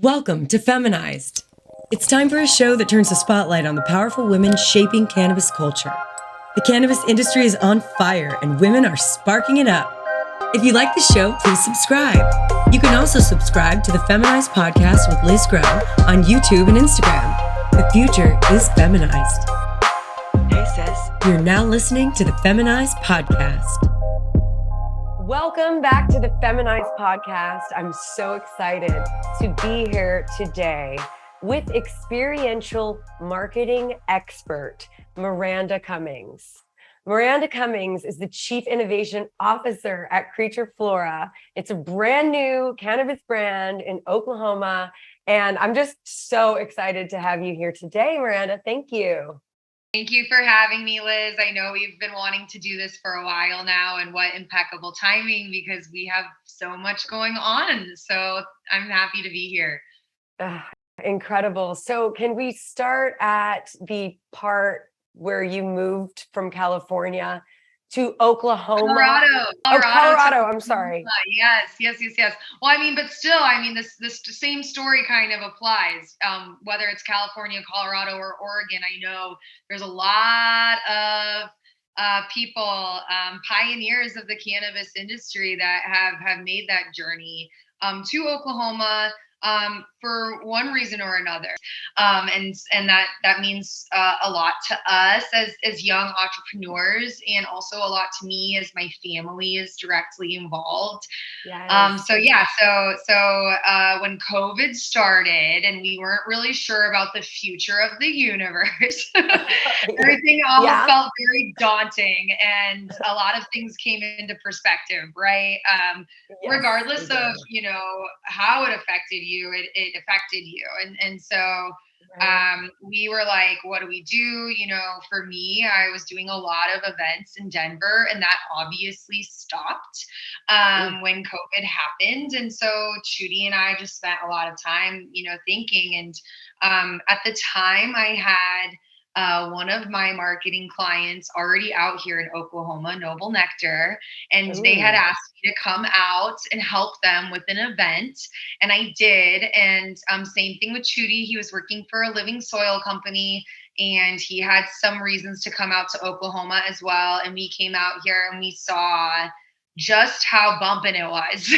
Welcome to Feminized. It's time for a show that turns the spotlight on the powerful women shaping cannabis culture. The cannabis industry is on fire and women are sparking it up. If you like the show, please subscribe. You can also subscribe to the Feminized podcast with Liz Grow on YouTube and Instagram. The future is feminized. Hey sis, you're now listening to the Feminized podcast. Welcome back to the Feminized podcast. I'm so excited to be here today with experiential marketing expert, Miranda Cummings. Miranda Cummings is the Chief Innovation Officer at Creature Flora. It's a brand new cannabis brand in Oklahoma. And I'm just so excited to have you here today, Miranda. Thank you. Thank you for having me, Liz. I know we've been wanting to do this for a while now, and what impeccable timing because we have so much going on. So I'm happy to be here. Incredible. So can we start at the part where you moved from California to Oklahoma? Colorado. I'm sorry. Yes. Well, but still, this same story kind of applies. Whether it's California, Colorado, or Oregon, I know there's a lot of people, pioneers of the cannabis industry that have made that journey to Oklahoma. For one reason or another. And that means a lot to us as young entrepreneurs, and also a lot to me as my family is directly involved. Yes. So when COVID started and we weren't really sure about the future of the universe, everything all felt very daunting, and a lot of things came into perspective, right? Regardless of, how it affected you, it affected you. And so we were like, what do we do? For me, I was doing a lot of events in Denver, and that obviously stopped when COVID happened. And so Trudy and I just spent a lot of time, thinking. And at the time I had one of my marketing clients already out here in Oklahoma, Noble Nectar, and they had asked me to come out and help them with an event. And I did. And same thing with Trudy. He was working for a living soil company, and he had some reasons to come out to Oklahoma as well. And we came out here and we saw just how bumping it was.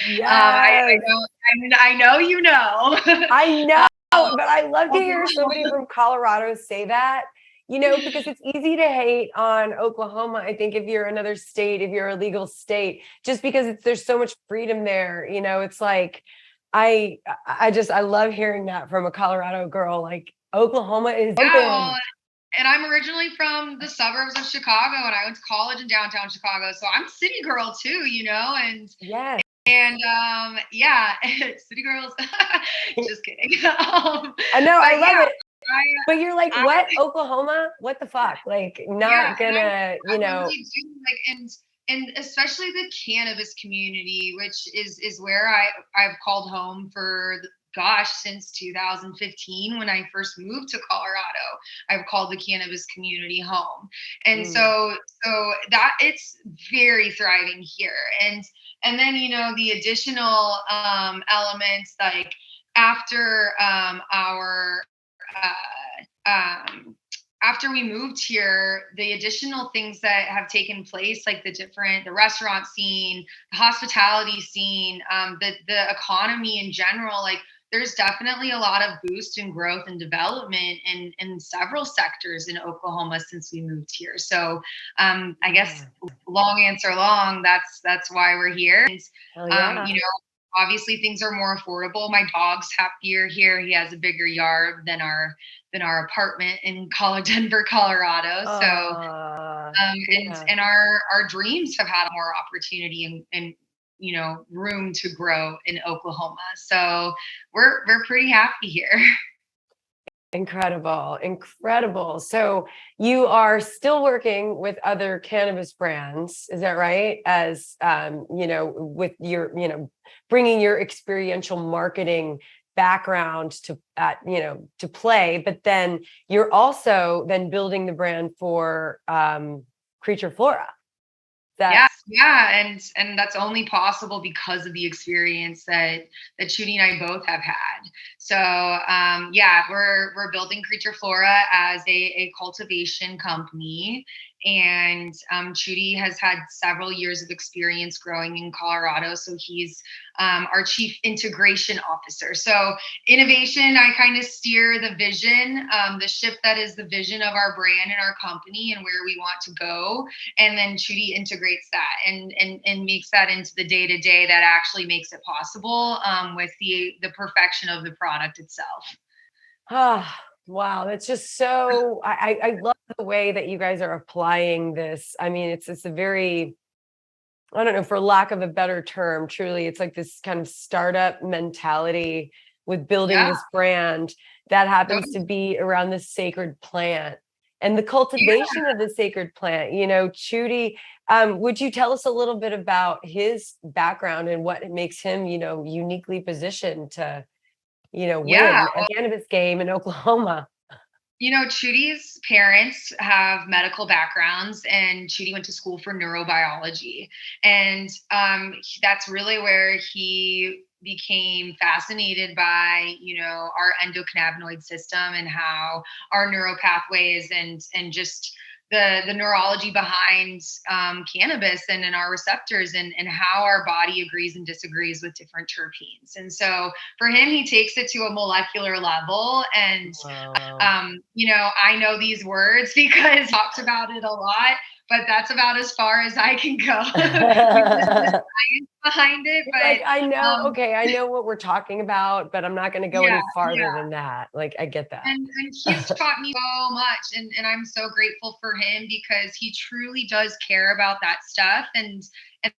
Yes. I know you know. I know. But I love to hear somebody from Colorado say that, because it's easy to hate on Oklahoma. I think if you're another state, if you're a legal state, just because there's so much freedom there, it's like, I love hearing that from a Colorado girl. Like, Oklahoma is open. And I'm originally from the suburbs of Chicago, and I went to college in downtown Chicago. So I'm city girl too, and yes. And city girls. Just kidding. I know, I love it. But you're like, what? Oklahoma? What the fuck? Like, not gonna, Really do, and especially the cannabis community, which is where I've called home for since 2015 when I first moved to Colorado. I've called the cannabis community home. And so that it's very thriving here. And then, the additional elements, like after after we moved here, the additional things that have taken place, like the restaurant scene, the hospitality scene, the economy in general, like there's definitely a lot of boost and growth and development in several sectors in Oklahoma since we moved here. So I guess long answer long, that's why we're here. And, obviously things are more affordable. My dog's happier here. He has a bigger yard than our apartment in Denver, Colorado. So and our dreams have had more opportunity and room to grow in Oklahoma. So we're pretty happy here. Incredible. So you are still working with other cannabis brands, is that right? As with your, bringing your experiential marketing background to play, but then you're also then building the brand for Creature Flora. Is And that's only possible because of the experience that Judy and I both have had. So we're building Creature Flora as a cultivation company, and Judy has had several years of experience growing in Colorado, so he's our chief integration officer. So innovation, I kind of steer the vision, the ship that is the vision of our brand and our company and where we want to go. And then Judy integrates that and makes that into the day to day that actually makes it possible with the perfection of the product itself. Ah, wow. That's just so, I love the way that you guys are applying this. I mean, it's a very, I don't know, for lack of a better term, truly, it's like this kind of startup mentality with building this brand that happens to be around the sacred plant and the cultivation of the sacred plant. You know, Judy, would you tell us a little bit about his background and what makes him, you know, uniquely positioned to, you know, win a cannabis game in Oklahoma? You know, Chudi's parents have medical backgrounds, and Chudi went to school for neurobiology. And that's really where he became fascinated by, you know, our endocannabinoid system and how our neural pathways and just the neurology behind cannabis and in our receptors and how our body agrees and disagrees with different terpenes. And so for him, he takes it to a molecular level. And, you know, I know these words because he talked about it a lot, but that's about as far as I can go. Science behind it, but like, I know, okay, I know what we're talking about, but I'm not going to go any farther than that. Like, I get that. And he's taught me so much, and I'm so grateful for him because he truly does care about that stuff and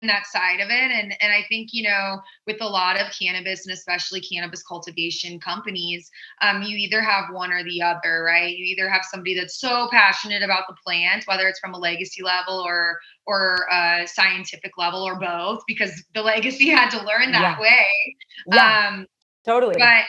that side of it. And I think, you know, with a lot of cannabis and especially cannabis cultivation companies, you either have one or the other, right? You either have somebody that's so passionate about the plant, whether it's from a legacy level or a scientific level or both, because the legacy had to learn that way. Totally. But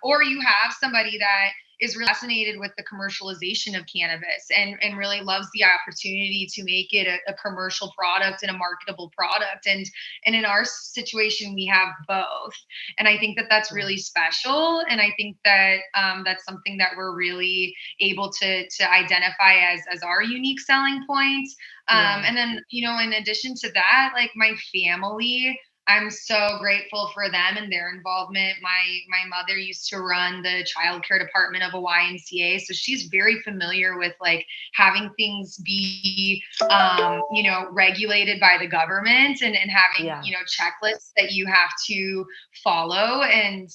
or you have somebody that is really fascinated with the commercialization of cannabis and really loves the opportunity to make it a commercial product and a marketable product. And in our situation, we have both. And I think that that's really special. And I think that that's something that we're really able to identify as our unique selling point. And then, you know, in addition to that, like my family, I'm so grateful for them and their involvement. My mother used to run the child care department of a YMCA, so she's very familiar with like having things be, you know, regulated by the government and having, you know, checklists that you have to follow and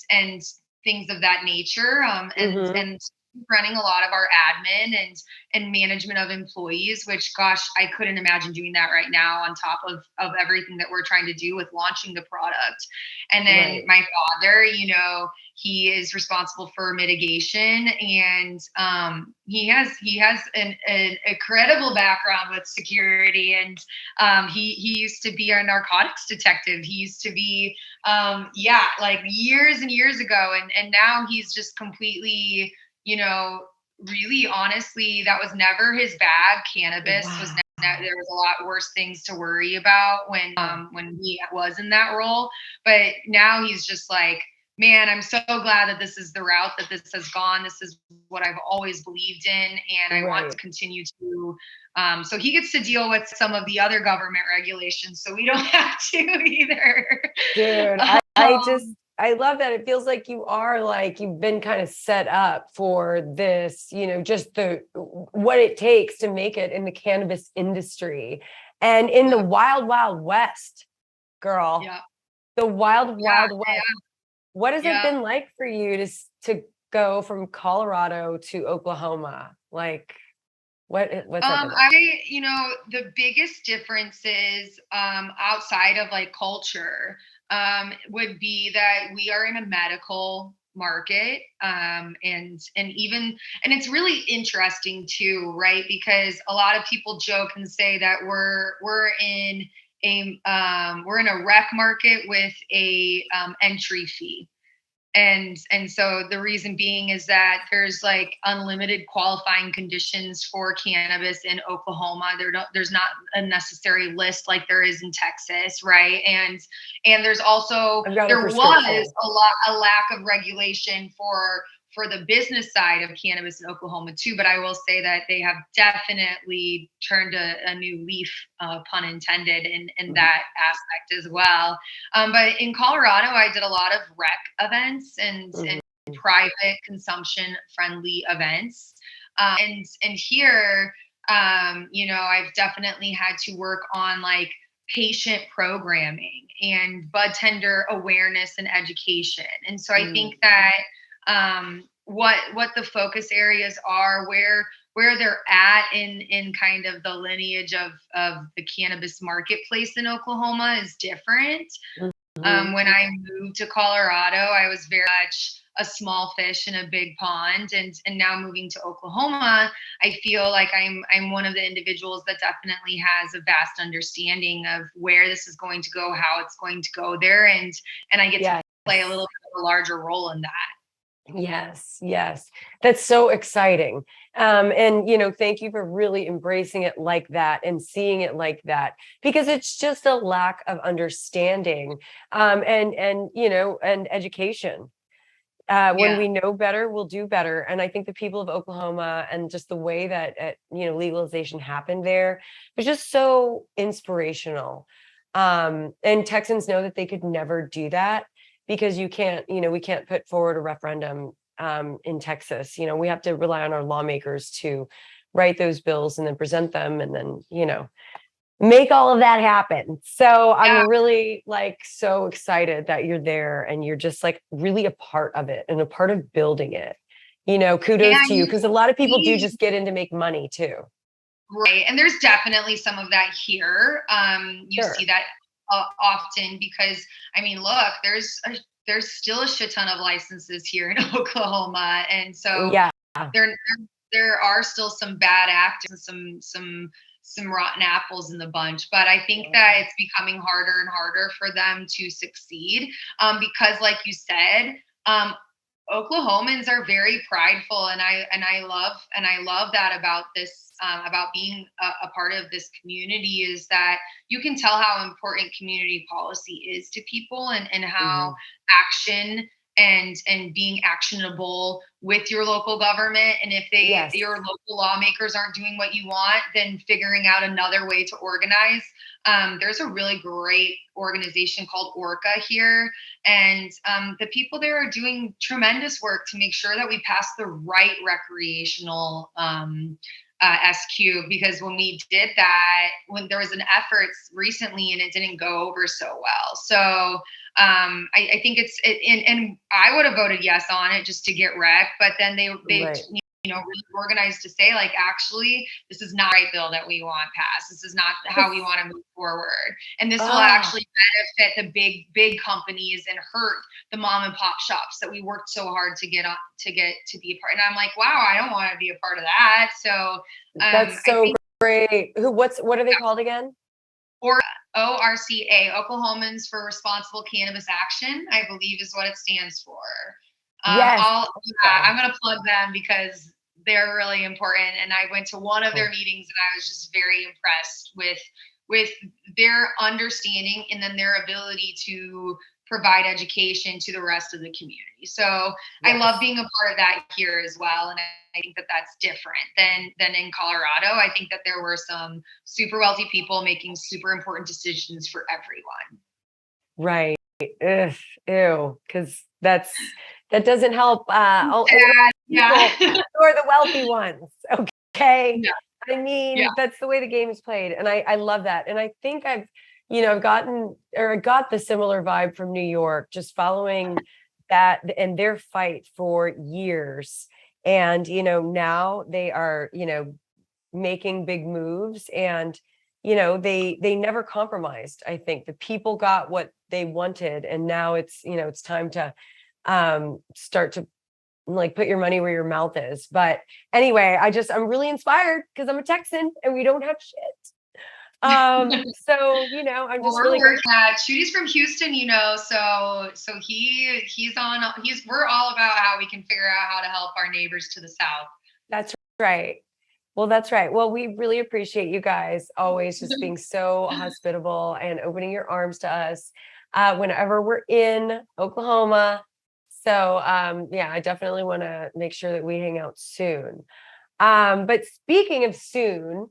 things of that nature. And running a lot of our admin and management of employees, which gosh, I couldn't imagine doing that right now on top of everything that we're trying to do with launching the product. And then my father, you know, he is responsible for mitigation, and he has an incredible background with security, and he used to be a narcotics detective. He used to be like years and years ago, and now he's just completely, you know, really honestly, that was never his bag. Cannabis was there was a lot worse things to worry about when he was in that role. But now he's just like, man, I'm so glad that this is the route that this has gone. This is what I've always believed in, and I want to continue to. So he gets to deal with some of the other government regulations, so we don't have to either. Dude, I love that. It feels like you are like, you've been kind of set up for this, you know, just what it takes to make it in the cannabis industry and in the wild, wild west, girl, the wild, wild west. What has it been like for you to go from Colorado to Oklahoma? Like, what's you know, the biggest differences outside of like culture would be that we are in a medical market, and it's really interesting too, right? Because a lot of people joke and say that we're in a rec market with a entry fee. And so the reason being is that there's like unlimited qualifying conditions for cannabis in Oklahoma. There's not a necessary list like there is in Texas, right? And there's also there was a lack of regulation for the business side of cannabis in Oklahoma too. But I will say that they have definitely turned a new leaf, pun intended, in that aspect as well. But in Colorado, I did a lot of rec events and private consumption friendly events. And here, I've definitely had to work on like patient programming and bud tender awareness and education. And so I think that what the focus areas are, where they're at in kind of the lineage of the cannabis marketplace in Oklahoma is different. When I moved to Colorado, I was very much a small fish in a big pond, and now moving to Oklahoma, I feel like I'm one of the individuals that definitely has a vast understanding of where this is going to go, how it's going to go there, and I get to play a little bit of a larger role in that. Yes. That's so exciting. And, thank you for really embracing it like that and seeing it like that, because it's just a lack of understanding, and education. When we know better, we'll do better. And I think the people of Oklahoma and just the way that, legalization happened there was just so inspirational. And Texans know that they could never do that, because we can't put forward a referendum in Texas. We have to rely on our lawmakers to write those bills and then present them and then, make all of that happen. So I'm really so excited that you're there and you're just like really a part of it and a part of building it. Kudos to you, because a lot of people do just get in to make money too. Right. And there's definitely some of that here. You see that often, because look, there's still a shit ton of licenses here in Oklahoma, and so there are still some bad actors and some rotten apples in the bunch. But I think that it's becoming harder and harder for them to succeed, because like you said, Oklahomans are very prideful, and I love that about this, about being a part of this community, is that you can tell how important community policy is to people, and how action and being actionable with your local government. And if your local lawmakers aren't doing what you want, then figuring out another way to organize. There's a really great organization called Orca here, and the people there are doing tremendous work to make sure that we pass the right recreational SQ, because when we did that, when there was an effort recently and it didn't go over so well. So I think and I would have voted yes on it just to get wrecked, but then they really organized to say, like, actually, this is not the right bill that we want passed. This is not how we want to move forward. And this will actually benefit the big companies and hurt the mom and pop shops that we worked so hard to get to be a part. And I'm like, wow, I don't want to be a part of that. So that's so great. What are they called again? ORCA, Oklahomans for Responsible Cannabis Action, I believe is what it stands for. I'm going to plug them because they're really important. And I went to one of their meetings and I was just very impressed with their understanding and then their ability to provide education to the rest of the community. So I love being a part of that here as well. And I think that that's different than in Colorado. I think that there were some super wealthy people making super important decisions for everyone. Right. Ugh, ew. Because that doesn't help. Or the wealthy ones. Okay. Yeah. That's the way the game is played. And I love that. And I think I got the similar vibe from New York, just following that and their fight for years. And, now they are, making big moves, and, they never compromised. I think the people got what they wanted, and now it's time to start to put your money where your mouth is. But anyway, I'm really inspired because I'm a Texan and we don't have shit. So, you know, I'm Well, just we're really working at Chudy's from Houston, you know, so we're all about how we can figure out how to help our neighbors to the south. That's right. Well, that's right. Well, we really appreciate you guys always just being so hospitable and opening your arms to us whenever we're in Oklahoma. So, yeah, I definitely want to make sure that we hang out soon. But speaking of soon,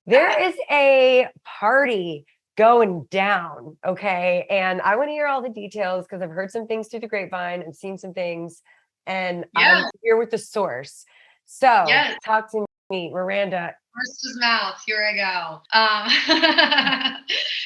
there is a party going down. Okay. And I want to hear all the details because I've heard some things through the grapevine and seen some things, and Yeah. I'm here with the source. So Yes. talk to me, Miranda. First is mouth. Here I go.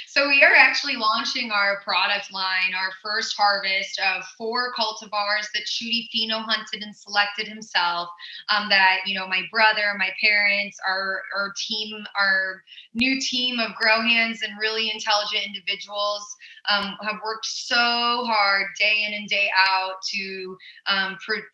So we are actually launching our product line, our first harvest of 4 cultivars that Chudy pheno hunted and selected himself. That, you know, my brother, my parents, our team, our new team of grow hands and really intelligent individuals have worked so hard day in and day out to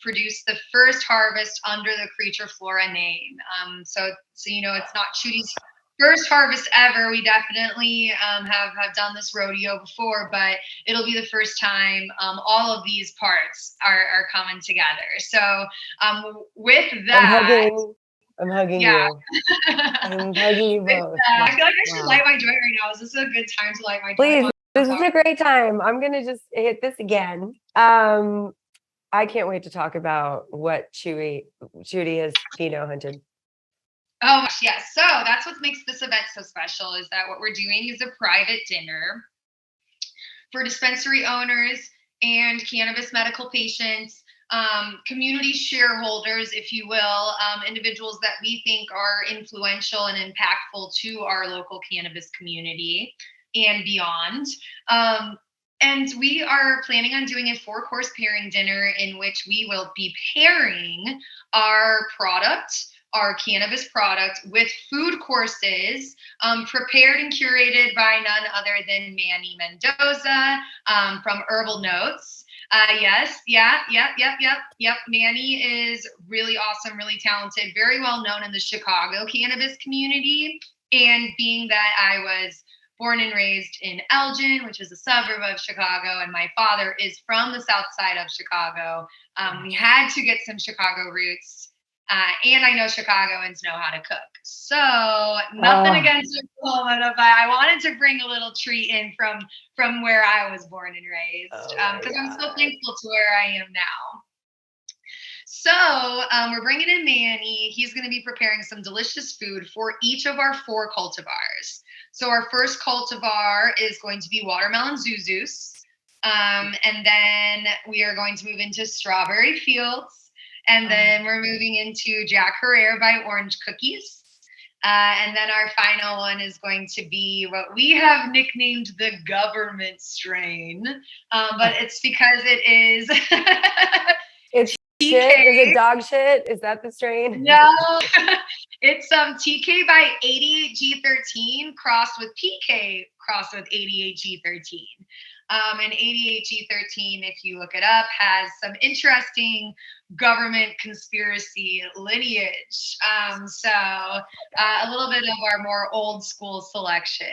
produce the first harvest under the Creature Flora name. So you know, it's not Chudy's first harvest ever. We definitely have done this rodeo before, but it'll be the first time all of these parts are coming together. So with that, I'm hugging yeah. you. I'm hugging you both. I feel like I should light my joint right now. Is this a good time to light my joint? Please, this is a great time. I'm gonna just hit this again. I can't wait to talk about what Chudy has pheno hunted. Oh gosh, yes. So that's what makes this event so special is that what we're doing is a private dinner for dispensary owners and cannabis medical patients, community shareholders, if you will, individuals that we think are influential and impactful to our local cannabis community and beyond. And we are planning on doing a 4-course pairing dinner in which we will be pairing our product, our cannabis product, with food courses prepared and curated by none other than Manny Mendoza from Herbal Notes. Yes, yep. Manny is really awesome, really talented, very well known in the Chicago cannabis community. And being that I was born and raised in Elgin, which is a suburb of Chicago, and my father is from the south side of Chicago, we had to get some Chicago roots. And I know Chicagoans know how to cook. So nothing against Oklahoma, but I wanted to bring a little treat in from where I was born and raised, because I'm so thankful to where I am now. So we're bringing in Manny. He's going to be preparing some delicious food for each of our 4 cultivars. So our first cultivar is going to be watermelon zuzus. And then we are going to move into strawberry fields. And then we're moving into Jack Herrera by Orange Cookies. And then our final one is going to be what we have nicknamed the government strain. But it's because it is... It's TK. Shit? Is it dog shit? Is that the strain? No, it's TK by 88G13 crossed with PK crossed with 88G13. And 88G13, if you look it up, has some interesting government conspiracy lineage. So a little bit of our more old school selection.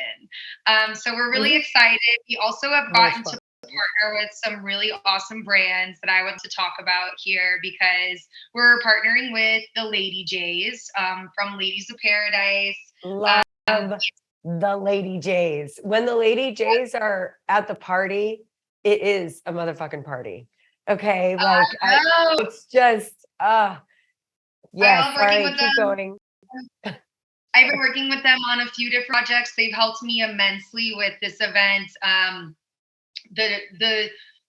So we're really excited. We also have gotten to partner with some really awesome brands that I want to talk about here because we're partnering with the Lady Jays from Ladies of Paradise. Love the Lady Jays. When the Lady Jays are at the party, it is a motherfucking party. Okay, like it's just yes. All right, keep going. I've been working with them on a few different projects. They've helped me immensely with this event.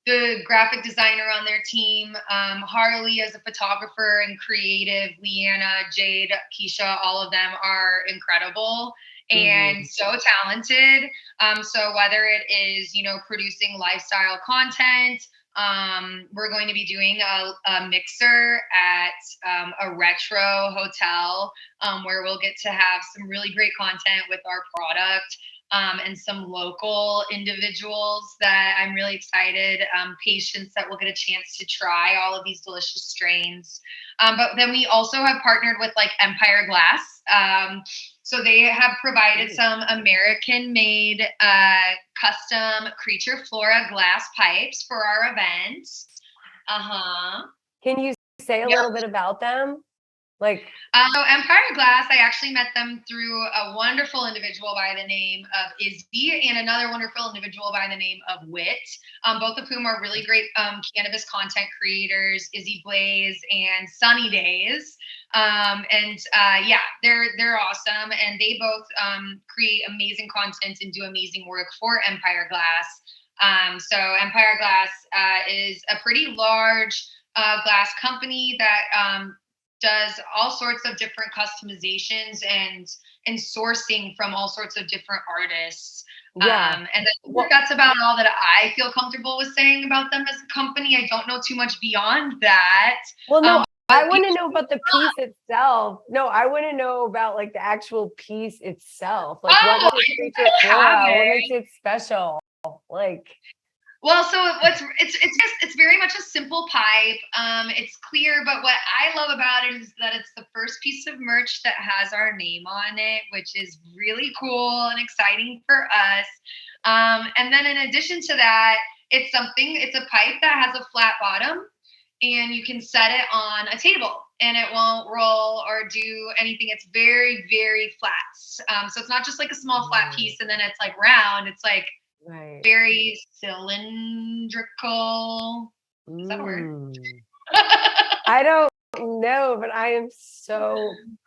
The graphic designer on their team, Harley as a photographer and creative, Leanna, Jade, Keisha, all of them are incredible and so talented. So whether it is, you know, producing lifestyle content, we're going to be doing a mixer at a retro hotel where we'll get to have some really great content with our product. and some local individuals that I'm really excited, patients that will get a chance to try all of these delicious strains. But then we also have partnered with like Empire Glass. So they have provided some American-made custom Creature Flora glass pipes for our event. Can you say a little bit about them? Like, so Empire Glass, I actually met them through a wonderful individual by the name of Izzy and another wonderful individual by the name of Wit, both of whom are really great cannabis content creators, Izzy Blaze and Sunny Days. Yeah, they're awesome, and they both create amazing content and do amazing work for Empire Glass. So Empire Glass is a pretty large glass company that does all sorts of different customizations and sourcing from all sorts of different artists. And that's about all that I feel comfortable with saying about them as a company. I don't know too much beyond that. Well, no, I want to know about the piece itself. No, I want to know about like the actual piece itself. Like what makes Creature Flora? What makes it special? Like, well, so it's very much a simple pipe. It's clear, but what I love about it is that it's the first piece of merch that has our name on it, which is really cool and exciting for us. And then in addition to that, it's a pipe that has a flat bottom, and you can set it on a table and it won't roll or do anything. It's very, very flat. So it's not just like a small flat piece and then it's like round. It's like very cylindrical. Is that a word? I don't know, but I am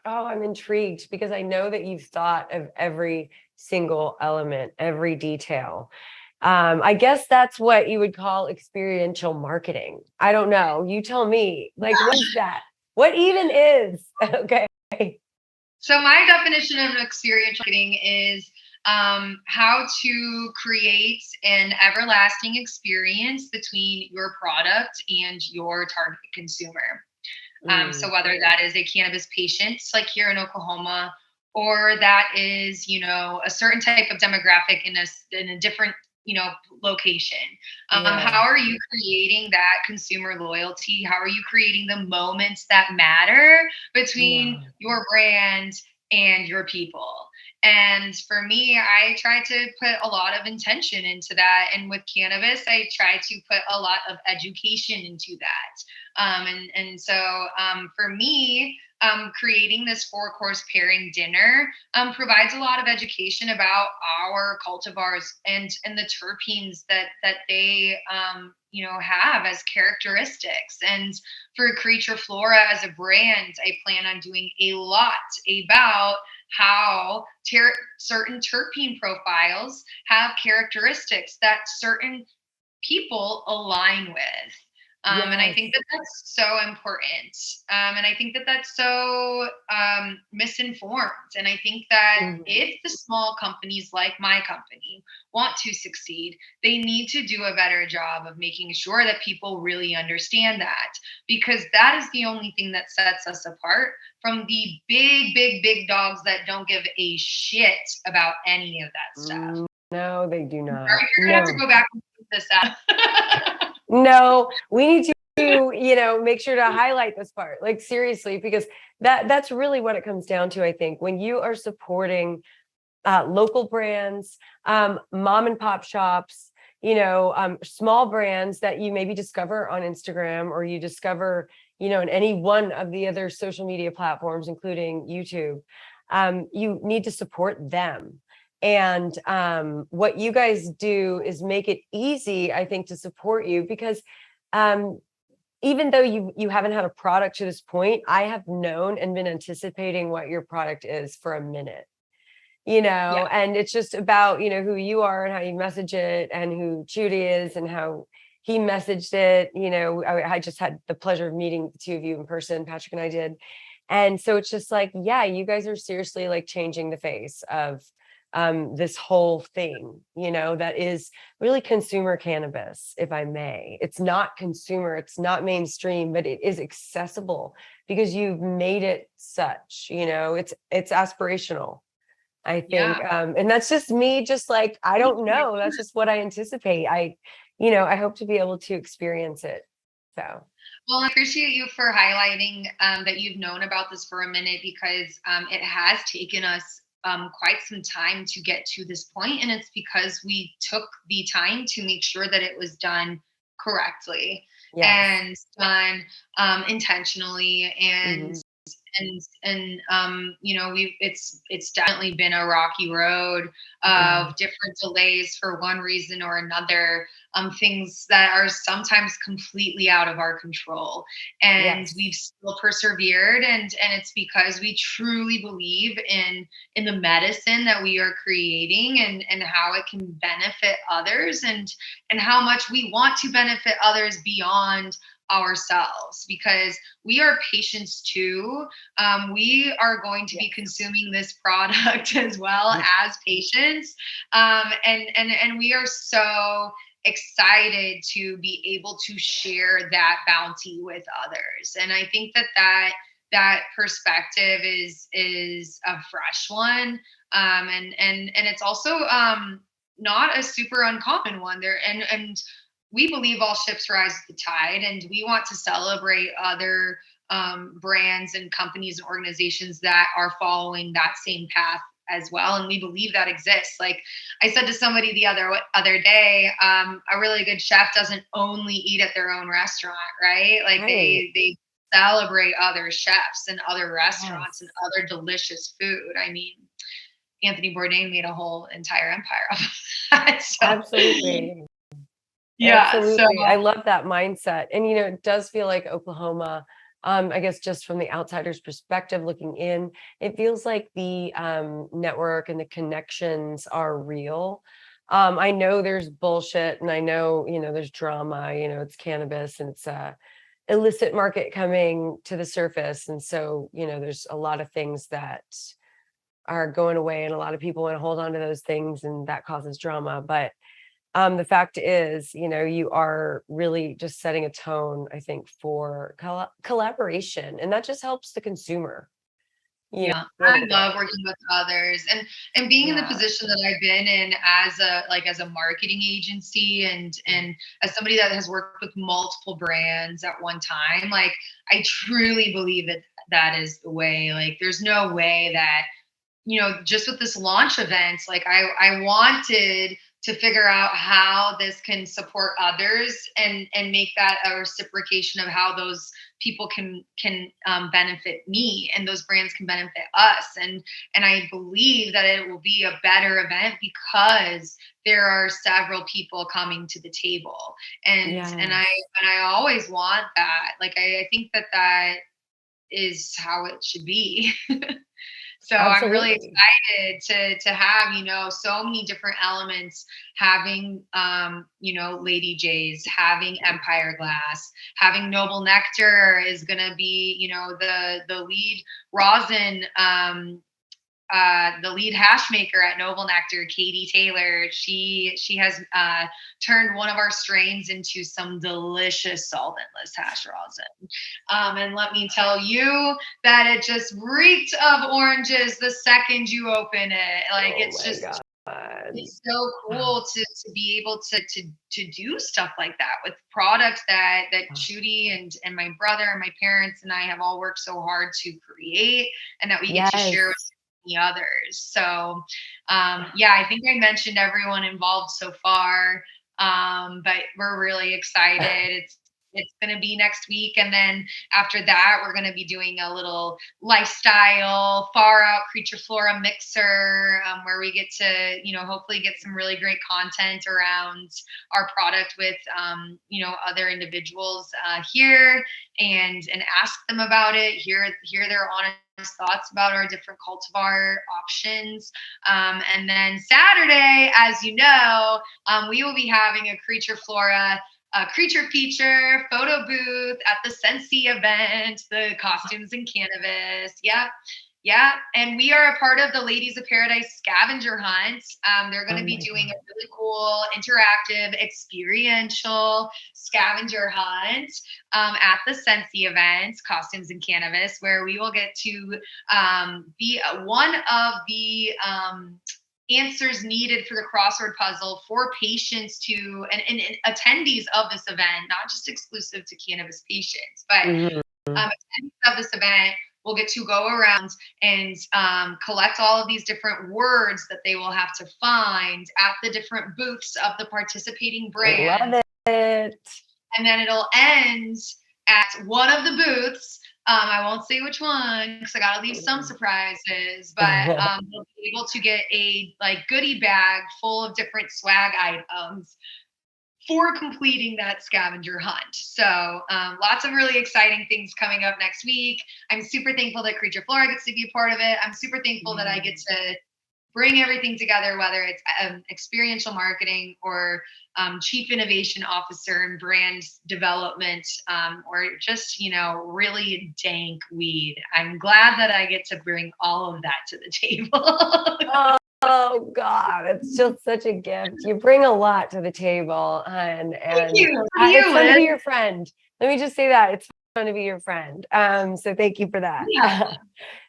I'm intrigued because I know that you've thought of every single element, every detail. I guess that's what you would call experiential marketing. I don't know. You tell me, like, what is that? What even is? Okay. So my definition of experiential marketing is how to create an everlasting experience between your product and your target consumer. So whether that is a cannabis patient, like here in Oklahoma, or that is, a certain type of demographic in a different, location. How are you creating that consumer loyalty? How are you creating the moments that matter between your brand and your people? And for me, I try to put a lot of intention into that. And with cannabis, I try to put a lot of education into that. So for me, creating this 4-course pairing dinner provides a lot of education about our cultivars and the terpenes that they have as characteristics. And for Creature Flora as a brand, I plan on doing a lot about how certain terpene profiles have characteristics that certain people align with. And I think that that's so important. And I think that that's so misinformed. And I think that if the small companies like my company want to succeed, they need to do a better job of making sure that people really understand that, because that is the only thing that sets us apart from the big dogs that don't give a shit about any of that stuff. No, they do not. You're gonna have to go back and put this out. No, we need to, make sure to highlight this part, like seriously, because that's really what it comes down to. I think when you are supporting local brands, mom and pop shops, small brands that you maybe discover on Instagram or you discover, in any one of the other social media platforms, including YouTube, you need to support them. And what you guys do is make it easy, I think, to support you, because even though you haven't had a product to this point, I have known and been anticipating what your product is for a minute, and it's just about, who you are and how you message it and who Judy is and how he messaged it. I just had the pleasure of meeting the two of you in person, Patrick and I did. And so it's just like, yeah, you guys are seriously like changing the face of this whole thing, that is really consumer cannabis, if I may. It's not consumer, it's not mainstream, but it is accessible because you've made it such, it's aspirational. I think, Yeah. and that's just me, just like, I don't know. That's just what I anticipate. I hope to be able to experience it. So, Well, I appreciate you for highlighting that you've known about this for a minute, because it has taken us quite some time to get to this point, and it's because we took the time to make sure that it was done correctly yes. and done intentionally, Hmm. and we've it's definitely been a rocky road Yeah. of different delays for one reason or another, things that are sometimes completely out of our control, and Yes. we've still persevered, and it's because we truly believe in the medicine that we are creating, and how it can benefit others, and how much we want to benefit others beyond ourselves, because we are patients too. We are going to be Yes. consuming this product as well as patients, and we are so excited to be able to share that bounty with others. And I think that perspective is a fresh one, and it's also not a super uncommon one there, and we believe all ships rise with the tide, and we want to celebrate other brands and companies and organizations that are following that same path as well. And we believe that exists. Like I said to somebody the other day, a really good chef doesn't only eat at their own restaurant, right? Like Right. they celebrate other chefs and other restaurants and Yes. other delicious food. I mean, Anthony Bourdain made a whole entire empire of that. So Absolutely. yeah, so Absolutely. I love that mindset. And, it does feel like Oklahoma, I guess just from the outsider's perspective looking in, it feels like the network and the connections are real. I know there's bullshit and I know, there's drama, it's cannabis and it's a illicit market coming to the surface. And so, there's a lot of things that are going away and a lot of people want to hold on to those things and that causes drama. But the fact is, you are really just setting a tone, I think, for collaboration, and that just helps the consumer, yeah, at the end I of the love day. working with others, and being in the Yeah. position that I've been in as a marketing agency, and as somebody that has worked with multiple brands at one time. Like I truly believe that that is the way. Like there's no way that, just with this launch event, like I wanted to figure out how this can support others, and make that a reciprocation of how those people can benefit me, and those brands can benefit us, and I believe that it will be a better event because there are several people coming to the table, Yes. and I always want that. Like I think that is how it should be. So I'm really Absolutely. excited to have, so many different elements, having Lady J's, having Empire Glass, having Noble Nectar is gonna be, the lead rosin, the lead hash maker at Noble Nectar, Katie Taylor. She has turned one of our strains into some delicious solventless hash rosin. And let me tell you that it just reeked of oranges the second you open it. Like Oh it's my just God. it's so cool to be able to do stuff like that with products that Judy and my brother and my parents and I have all worked so hard to create, and that we get to share with Yes. the others. So yeah, I think I mentioned everyone involved so far, but we're really excited. It's going to be next week, and then after that we're going to be doing a little lifestyle far out Creature Flora mixer, where we get to hopefully get some really great content around our product with other individuals here, and ask them about it, hear their honest thoughts about our different cultivar options. And then Saturday, as you know, we will be having a Creature Flora creature feature photo booth at the Sensi event, the costumes and cannabis. Yep. Yeah, and we are a part of the Ladies of Paradise scavenger hunt. They're going to be doing a really cool, interactive, experiential scavenger hunt at the Sensi event, Costumes and Cannabis, where we will get to be one of the answers needed for the crossword puzzle for patients to and attendees of this event, not just exclusive to cannabis patients, but attendees of this event will get to go around and collect all of these different words that they will have to find at the different booths of the participating brands. Love it. And then it'll end at one of the booths. I won't say which one because I gotta leave some surprises, but they'll be able to get a goodie bag full of different swag items for completing that scavenger hunt. So lots of really exciting things coming up next week. I'm super thankful that Creature Flora gets to be a part of it. I'm super thankful that I get to bring everything together, whether it's experiential marketing or chief innovation officer and brand development, or just, really dank weed. I'm glad that I get to bring all of that to the table. Oh God, it's just such a gift. You bring a lot to the table, and it's fun to be your friend. Let me just say that it's fun to be your friend. So thank you for that. Yeah.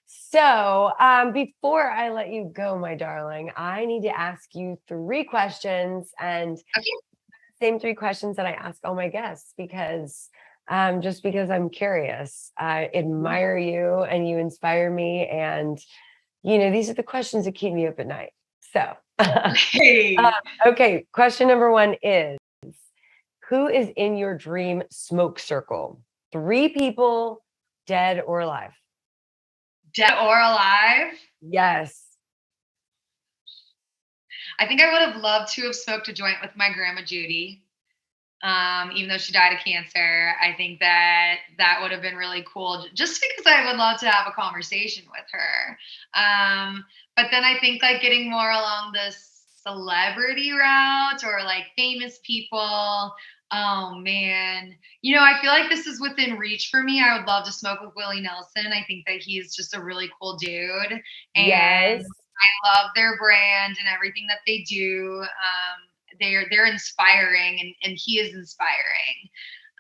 So before I let you go, my darling, I need to ask you 3 questions, and same 3 questions that I ask all my guests because just because I'm curious. I admire you and you inspire me, and these are the questions that keep me up at night. So, okay. Question number 1 is, who is in your dream smoke circle? 3 people, dead or alive. Dead or alive? Yes. I think I would have loved to have smoked a joint with my grandma Judy. Even though she died of cancer, I think that would have been really cool just because I would love to have a conversation with her. But then I think getting more along the celebrity route or famous people. Oh man. I feel like this is within reach for me. I would love to smoke with Willie Nelson. I think that he's just a really cool dude. And yes. I love their brand and everything that they do. They're inspiring and he is inspiring.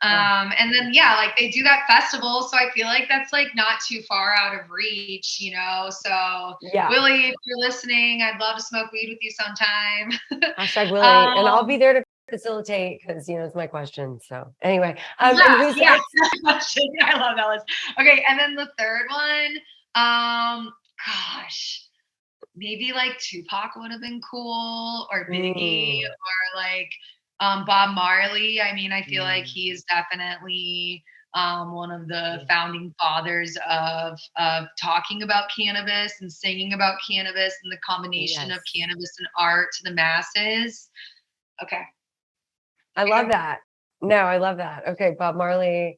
And then they do that festival, so I feel like that's not too far out of reach, so Willie, if you're listening, I'd love to smoke weed with you sometime. Hashtag Willie. And I'll be there to facilitate because it's my question. So anyway, and who's next? I love that list. Okay, and then the third one, gosh, maybe Tupac would have been cool, or Biggie, or Bob Marley. I mean, I feel like he is definitely one of the founding fathers of talking about cannabis and singing about cannabis and the combination of cannabis and art to the masses. Okay. I love that. No, I love that. Okay, Bob Marley,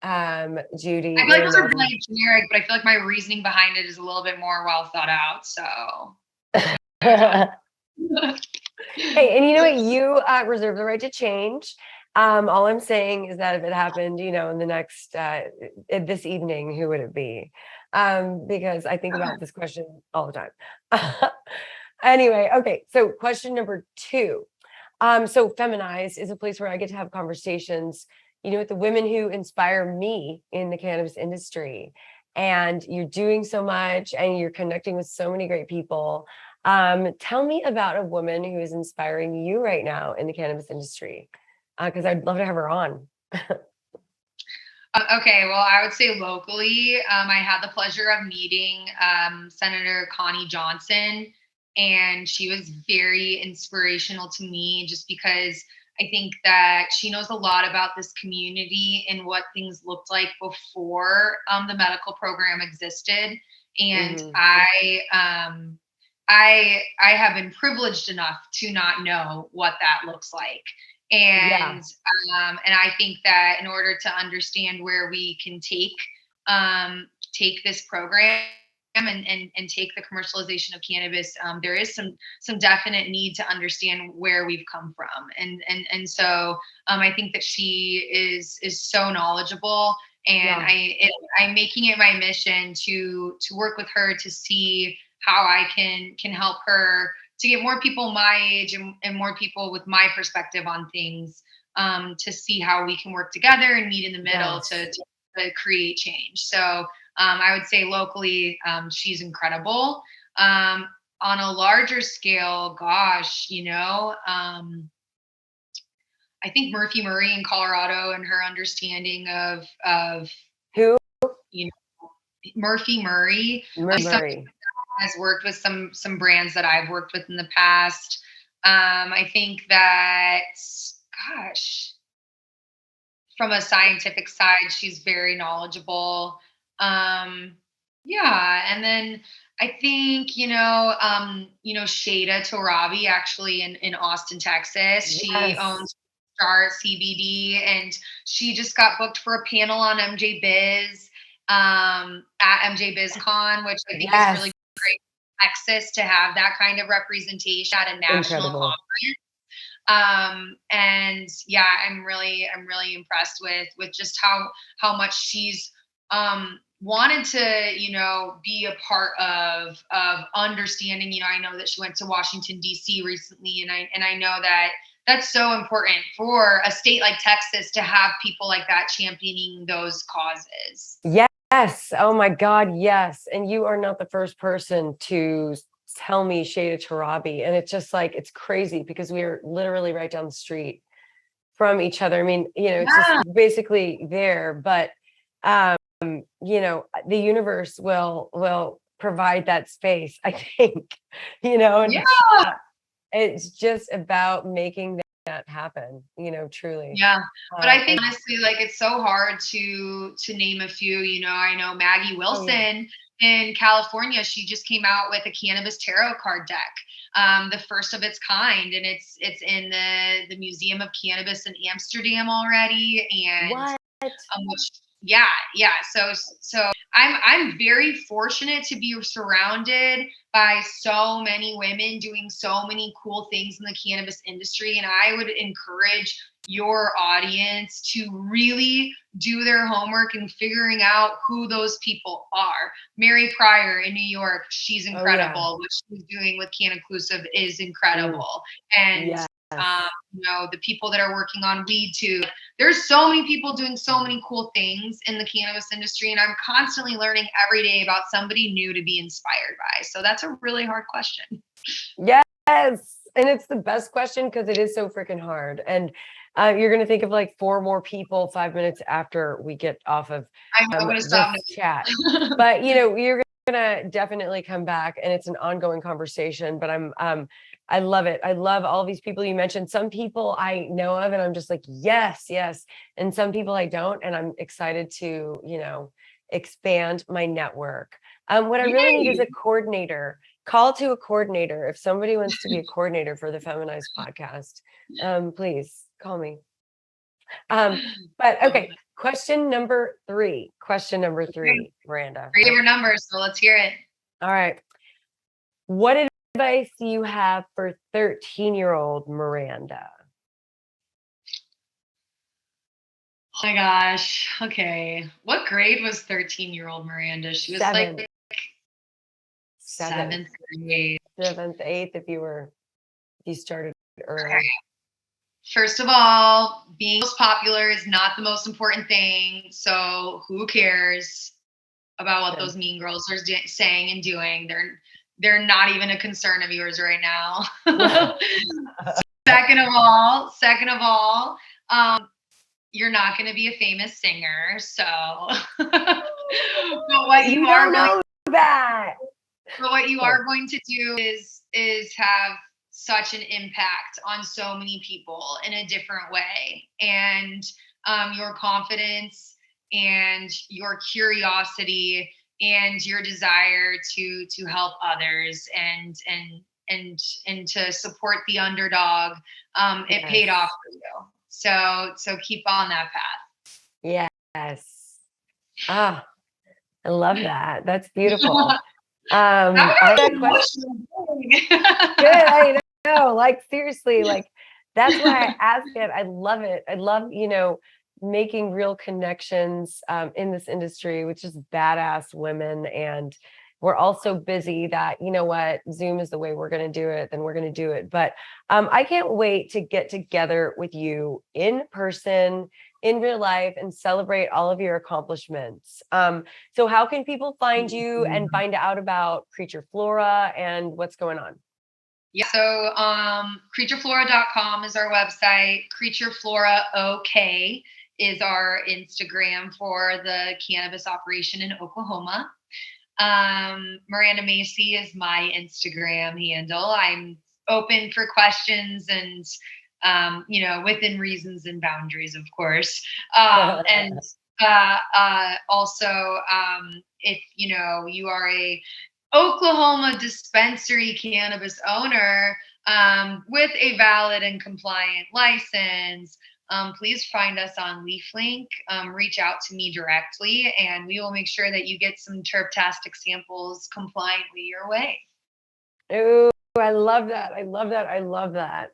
Judy. I feel like those are really generic, but I feel like my reasoning behind it is a little bit more well thought out. So. Hey, and you know what? You reserve the right to change. All I'm saying is that if it happened, in the next this evening, who would it be? Because I think about this question all the time. Anyway, okay. So question number 2. So Feminized is a place where I get to have conversations, with the women who inspire me in the cannabis industry. And you're doing so much and you're connecting with so many great people. Tell me about a woman who is inspiring you right now in the cannabis industry, because I'd love to have her on. Okay, well, I would say locally, I had the pleasure of meeting Senator Connie Johnson, and she was very inspirational to me just because I think that she knows a lot about this community and what things looked like before the medical program existed. And I have been privileged enough to not know what that looks like. And I think that in order to understand where we can take this program and take the commercialization of cannabis, there is some definite need to understand where we've come from. And so I think that she is so knowledgeable And I'm making it my mission to work with her to see how I can help her to get more people my age and more people with my perspective on things, to see how we can work together and meet in the middle to create change. So I would say locally, she's incredible. On a larger scale, gosh, I think Murphy Murray in Colorado and her understanding of who, Murphy Murray. Murray has worked with some brands that I've worked with in the past. I think that, gosh, from a scientific side, she's very knowledgeable. And then I think, Shada Torabi actually in Austin, Texas. She owns Start CBD, and she just got booked for a panel on MJ Biz at MJ BizCon, which I think is really great in Texas to have that kind of representation at a national conference. And yeah, I'm really impressed with just how much she's wanted to, be a part of understanding. I know that she went to Washington, D.C. recently, and I know that that's so important for a state like Texas to have people like that championing those causes. Yes. Oh my God. Yes. And you are not the first person to tell me Shada Torabi. And it's just like, it's crazy because we are literally right down the street from each other. I mean, it's just basically there, but, the universe will provide that space, I think, it's just about making that happen, truly. Yeah. But I think honestly, like, it's so hard to name a few. I know Maggie Wilson in California, she just came out with a cannabis tarot card deck, the first of its kind, and it's in the Museum of Cannabis in Amsterdam already. And so I'm very fortunate to be surrounded by so many women doing so many cool things in the cannabis industry. And I would encourage your audience to really do their homework and figuring out who those people are. Mary Pryor in New York, she's incredible. What she's doing with Can-Inclusive is incredible. And the people that are working on weed too. There's so many people doing so many cool things in the cannabis industry, and I'm constantly learning every day about somebody new to be inspired by. So that's a really hard question. Yes, and it's the best question because it is so freaking hard. And you're going to think of like 4 more people 5 minutes after we get off of this chat. But you're going to definitely come back, and it's an ongoing conversation. But I love it. I love all these people you mentioned. Some people I know of, and I'm just like, yes. And some people I don't, and I'm excited to, expand my network. What I really need is a coordinator. Call to a coordinator. If somebody wants to be a coordinator for the Feminized podcast, please call me. But okay, question number three, Miranda. Favorite number, so let's hear it. All right. What advice do you have for 13-year-old Miranda? Oh my gosh. Okay. What grade was 13-year-old Miranda? She was like seventh grade. 7th, 8th, if you started early. Okay. First of all, being most popular is not the most important thing. So who cares about what those mean girls are saying and doing? They're not even a concern of yours right now. Second of all, you're not going to be a famous singer. So, but what you are going to do is have such an impact on so many people in a different way. And your confidence and your curiosity and your desire to help others and to support the underdog, it paid off for you. So keep on that path. Yes. Ah, I love that. That's beautiful. I have a question. Good. I know. Like, seriously, like, that's why I ask it. I love it. I love, making real connections in this industry with just badass women. And we're all so busy that, you know what, Zoom is the way we're going to do it, then we're going to do it. But I can't wait to get together with you in person, in real life, and celebrate all of your accomplishments. So how can people find you and find out about Creature Flora and what's going on? Yeah, so creatureflora.com is our website. Creature Flora OK is our Instagram for the cannabis operation in Oklahoma. Miranda Macy is my Instagram handle. I'm open for questions and, within reasons and boundaries, of course. And also, if, you are a Oklahoma dispensary cannabis owner with a valid and compliant license, please find us on LeafLink. Reach out to me directly, and we will make sure that you get some terptastic samples compliantly your way. Oh, I love that. I love that. I love that.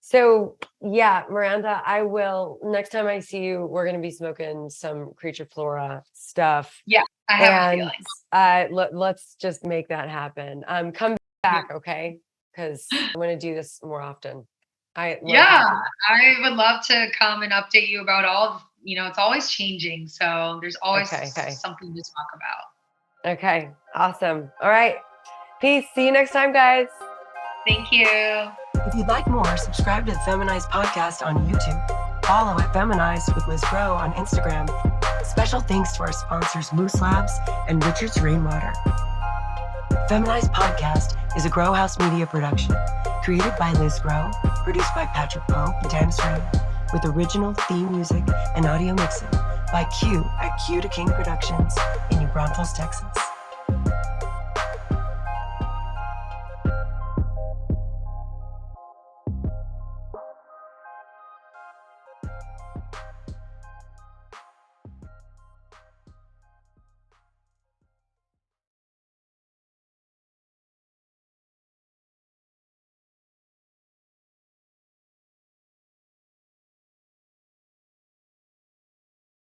So yeah, Miranda, I will, next time I see you, we're going to be smoking some Creature Flora stuff. Yeah, I have a feeling. Let's just make that happen. Come back, okay? Because I'm going to do this more often. I would love to come and update you about all, it's always changing. So there's always something to talk about. Okay. Awesome. All right. Peace. See you next time, guys. Thank you. If you'd like more, subscribe to the Feminized podcast on YouTube. Follow at Feminized with Liz Grow on Instagram. Special thanks to our sponsors, Moose Labs and Richard's Rainwater. Feminized podcast is a Grow House Media production, created by Liz Grow, produced by Patrick Pope and Tanis Ray, with original theme music and audio mixing by Q at Q to King Productions in New Braunfels, Texas.